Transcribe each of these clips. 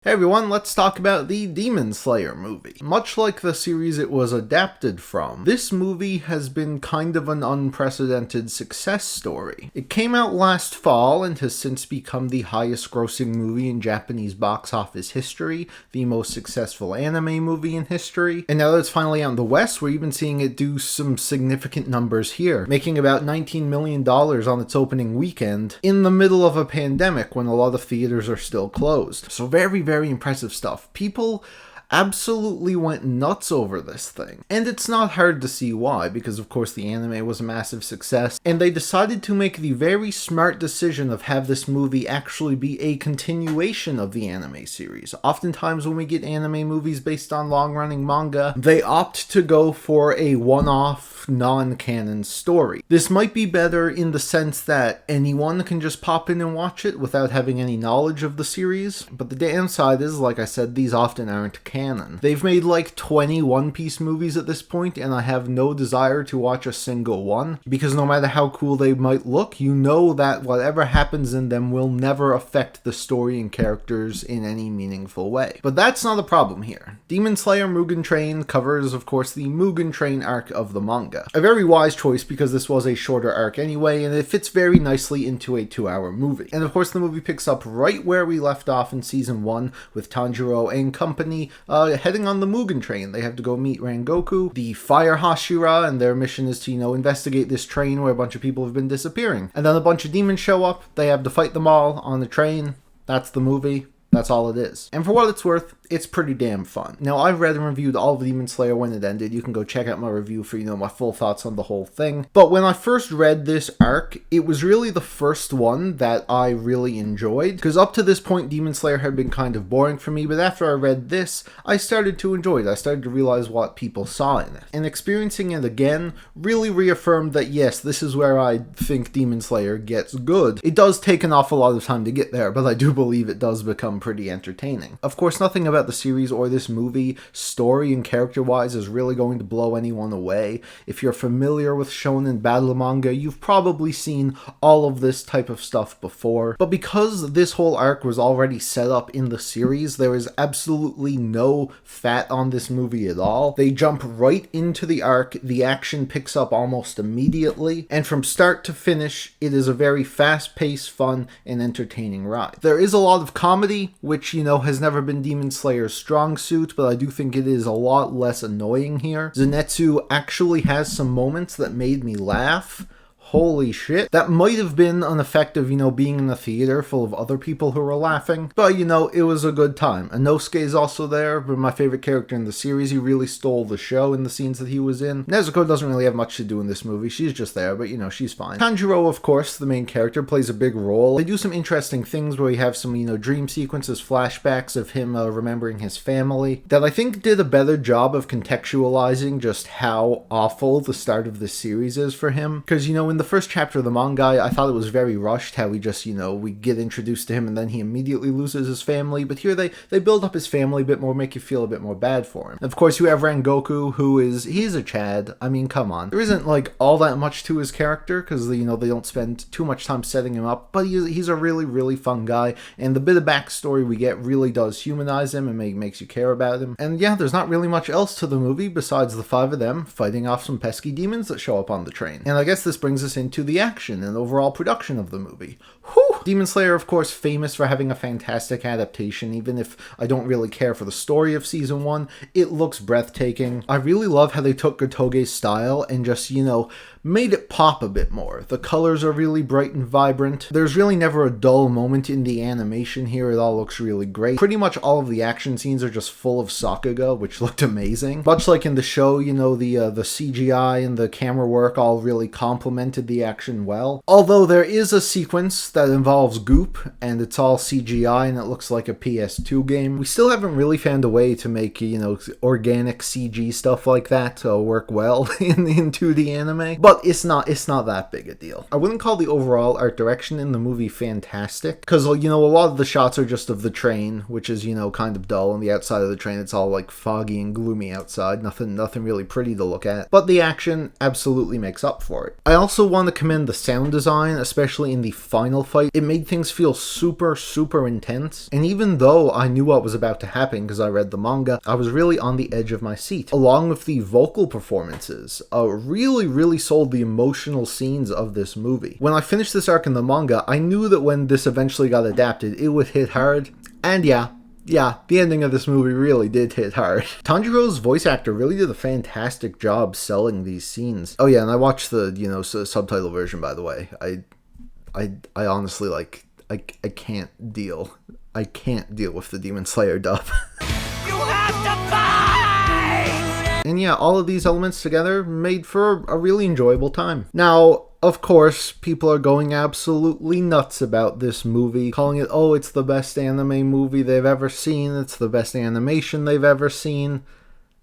Hey everyone, let's talk about the Demon Slayer movie. Much like the series it was adapted from, this movie has been kind of an unprecedented success story. It came out last fall and has since become the highest grossing movie in Japanese box office history, the most successful anime movie in history, and now that it's finally out in the West, we're even seeing it do some significant numbers here, making about $19 million on its opening weekend in the middle of a pandemic when a lot of theaters are still closed. So very impressive stuff. People absolutely went nuts over this thing. And it's not hard to see why, because of course the anime was a massive success, and they decided to make the very smart decision of have this movie actually be a continuation of the anime series. Oftentimes when we get anime movies based on long-running manga, they opt to go for a one-off, non-canon story. This might be better in the sense that anyone can just pop in and watch it without having any knowledge of the series, but the downside is, like I said, these often aren't canon. They've made like 20 One Piece movies at this point, and I have no desire to watch a single one, because no matter how cool they might look, you know that whatever happens in them will never affect the story and characters in any meaningful way. But that's not a problem here. Demon Slayer Mugen Train covers, of course, the Mugen Train arc of the manga. A very wise choice because this was a shorter arc anyway, and it fits very nicely into a 2-hour movie. And of course the movie picks up right where we left off in season 1 with Tanjiro and company heading on the Mugen Train. They have to go meet Rengoku, the Fire Hashira, and their mission is to, investigate this train where a bunch of people have been disappearing. And then a bunch of demons show up, they have to fight them all on the train. That's the movie. That's all it is. And for what it's worth, it's pretty damn fun. Now, I've read and reviewed all of Demon Slayer when it ended. You can go check out my review for, my full thoughts on the whole thing. But when I first read this arc, it was really the first one that I really enjoyed. Because up to this point, Demon Slayer had been kind of boring for me, but after I read this, I started to enjoy it. I started to realize what people saw in it. And experiencing it again really reaffirmed that, yes, this is where I think Demon Slayer gets good. It does take an awful lot of time to get there, but I do believe it does become pretty entertaining. Of course, nothing about the series or this movie, story and character-wise, is really going to blow anyone away. If you're familiar with shonen battle manga, you've probably seen all of this type of stuff before. But because this whole arc was already set up in the series, there is absolutely no fat on this movie at all. They jump right into the arc, the action picks up almost immediately, and from start to finish, it is a very fast-paced, fun, and entertaining ride. There is a lot of comedy, which, has never been Demon Slayer's strong suit, but I do think it is a lot less annoying here. Zenitsu actually has some moments that made me laugh. Holy shit. That might have been an effect of, being in a theater full of other people who were laughing. But, it was a good time. Inosuke is also there, but my favorite character in the series. He really stole the show in the scenes that he was in. Nezuko doesn't really have much to do in this movie. She's just there, but, she's fine. Tanjiro, of course, the main character, plays a big role. They do some interesting things where we have some, dream sequences, flashbacks of him remembering his family, that I think did a better job of contextualizing just how awful the start of this series is for him. Because, in the first chapter of the manga, I thought it was very rushed, how we just, we get introduced to him and then he immediately loses his family, but here they build up his family a bit more, make you feel a bit more bad for him. Of course, you have Rengoku, he's a Chad. I mean, come on. There isn't, all that much to his character, because, they don't spend too much time setting him up, but he's a really fun guy, and the bit of backstory we get really does humanize him and makes you care about him. And yeah, there's not really much else to the movie besides the 5 of them fighting off some pesky demons that show up on the train. And I guess this brings us into the action and overall production of the movie. Whew! Demon Slayer, of course, famous for having a fantastic adaptation. Even if I don't really care for the story of season 1, it looks breathtaking. I really love how they took Gotoge's style and just, made it pop a bit more. The colors are really bright and vibrant. There's really never a dull moment in the animation here. It all looks really great. Pretty much all of the action scenes are just full of Sakuga, which looked amazing. Much like in the show, the CGI and the camera work all really complemented the action well. Although there is a sequence that involves Goop, and it's all CGI and it looks like a PS2 game. We still haven't really found a way to make, organic CG stuff like that work well into the anime. but it's not that big a deal. I wouldn't call the overall art direction in the movie fantastic, because, you know, a lot of the shots are just of the train, which is, you know, kind of dull. On the outside of the train, it's all like foggy and gloomy outside, nothing really pretty to look at, but the action absolutely makes up for it. I also want to commend the sound design, especially in the final fight. It made things feel super intense, and even though I knew what was about to happen because I read the manga, I was really on the edge of my seat. Along with the vocal performances, really sold the emotional scenes of this movie. When I finished this arc in the manga, I knew that when this eventually got adapted, it would hit hard, and yeah, the ending of this movie really did hit hard. Tanjiro's voice actor really did a fantastic job selling these scenes. Oh yeah, and I watched the, you know, subtitle version, by the way. I honestly, like, I can't deal. I can't deal with the Demon Slayer dub. You have to fight! And yeah, all of these elements together made for a really enjoyable time. Now, of course, people are going absolutely nuts about this movie, calling it, oh, it's the best anime movie they've ever seen, it's the best animation they've ever seen.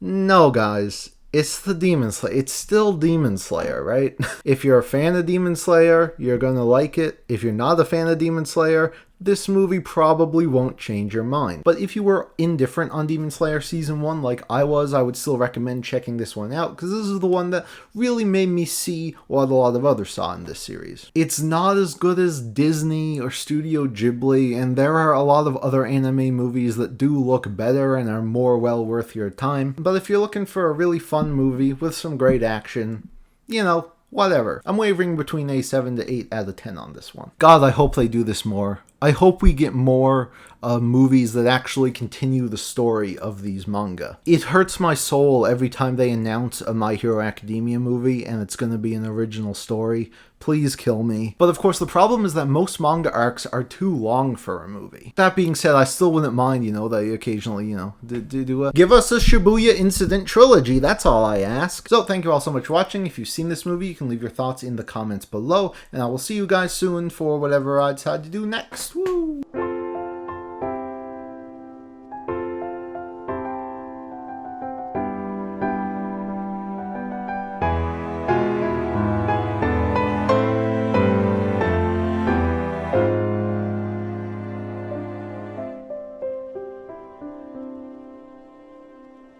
No, guys. It's the Demon Slayer. It's still Demon Slayer, right? If you're a fan of Demon Slayer, you're gonna like it. If you're not a fan of Demon Slayer, this movie probably won't change your mind. But if you were indifferent on Demon Slayer Season 1 like I was, I would still recommend checking this one out, because this is the one that really made me see what a lot of others saw in this series. It's not as good as Disney or Studio Ghibli, and there are a lot of other anime movies that do look better and are more well worth your time. But if you're looking for a really fun movie with some great action, you know, whatever. I'm wavering between a 7 to 8 out of 10 on this one. God, I hope they do this more. I hope we get more movies that actually continue the story of these manga. It hurts my soul every time they announce a My Hero Academia movie and it's going to be an original story. Please kill me. But of course, the problem is that most manga arcs are too long for a movie. That being said, I still wouldn't mind, you know, they occasionally, you know, give us a Shibuya Incident trilogy. That's all I ask. So thank you all so much for watching. If you've seen this movie, you can leave your thoughts in the comments below, and I will see you guys soon for whatever I decide to do next. Woo!